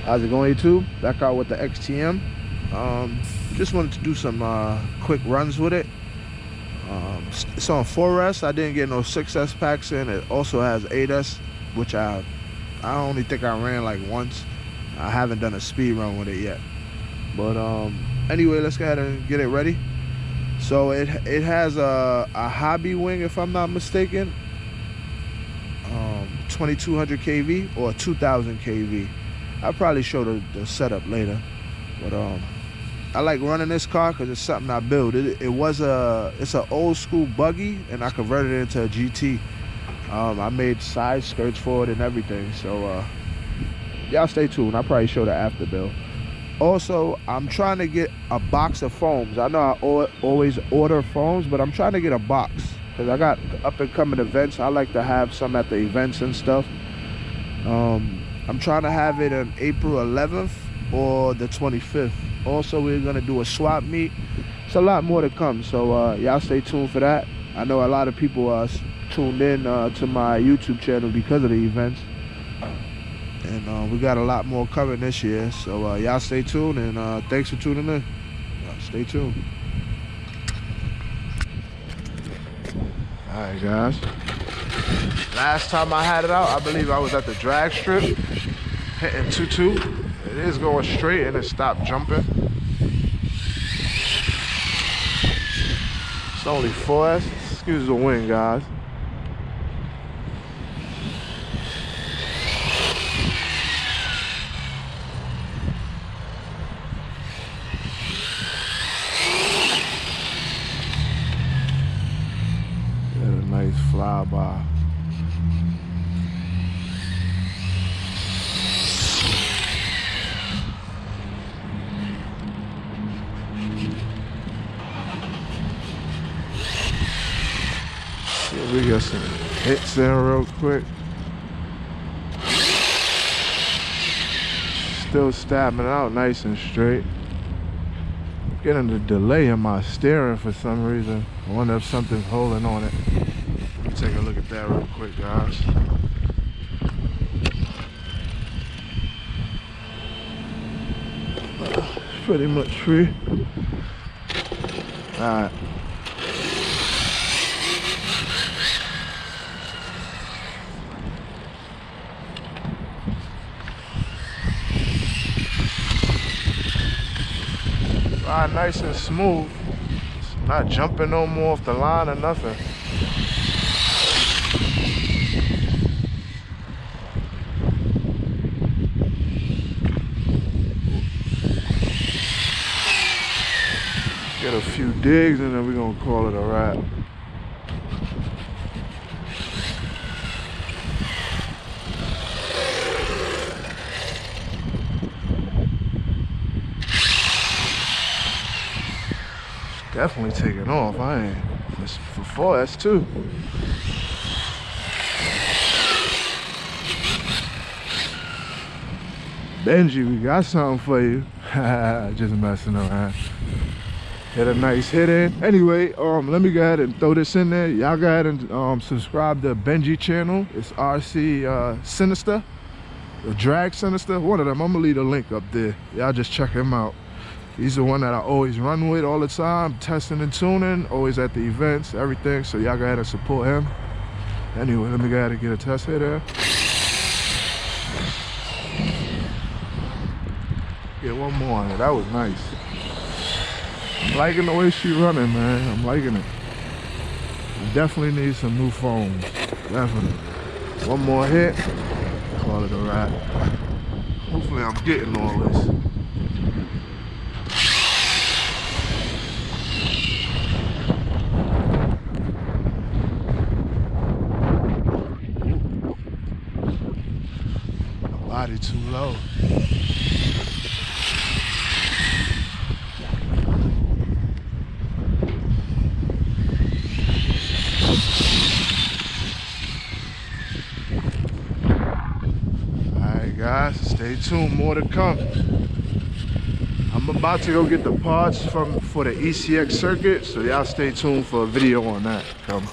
How's it going, YouTube? Back out with the XTM. Just wanted to do some quick runs with it. It's on 4S. I didn't get no 6S packs in. It also has 8S, which I only think I ran like once. I haven't done a speed run with it yet. But anyway, let's go ahead and get it ready. So it has a hobby wing, if I'm not mistaken. 2200 kV or 2000 kV. I'll probably show the setup later. But I like running this car because it's something I built. It's an old school buggy, and I converted it into a GT. I made side skirts for it and everything. So y'all stay tuned. I'll probably show the after build. Also, I'm trying to get a box of foams. I know I always order foams, but I'm trying to get a box because I got up and coming events. I like to have some at the events and stuff. I'm trying to have it on April 11th or the 25th. Also, we're gonna do a swap meet. It's a lot more to come, so y'all stay tuned for that. I know a lot of people are tuned in to my YouTube channel because of the events. And we got a lot more coming this year, so y'all stay tuned, and thanks for tuning in. Stay tuned. Alright guys, last time I had it out, I believe I was at the drag strip hitting 2.2. It is going straight and it stopped jumping. It's only 4S. Excuse the wind, guys. Nice flyby. Yeah, we got some hits in real quick. Still stabbing out nice and straight. Getting a delay in my steering for some reason. I wonder if something's holding on it. Take a look at that real quick, guys. It's pretty much free. Alright. Ride nice and smooth. It's not jumping no more off the line or nothing. Get a few digs and then we're gonna call it a wrap. Definitely taking off. I ain't. It's for 4S too. Benji, we got something for you. Just messing around. Get a nice hit in. Anyway, let me go ahead and throw this in there. Y'all go ahead and subscribe to Benji channel. It's RC Sinister, the Drag Sinister. One of them. I'm gonna leave a link up there. Y'all just check him out. He's the one that I always run with all the time, testing and tuning, always at the events, everything. So y'all go ahead and support him. Anyway, let me go ahead and get a test hit there. Get one more on it. That was nice. I'm liking the way she's running, man. I'm liking it. I definitely need some new foams. Definitely. One more hit. Call it a wrap. Hopefully I'm getting all this. Body too low. Alright guys, stay tuned, more to come. I'm about to go get the parts for the ECX circuit, so y'all stay tuned for a video on that. Come.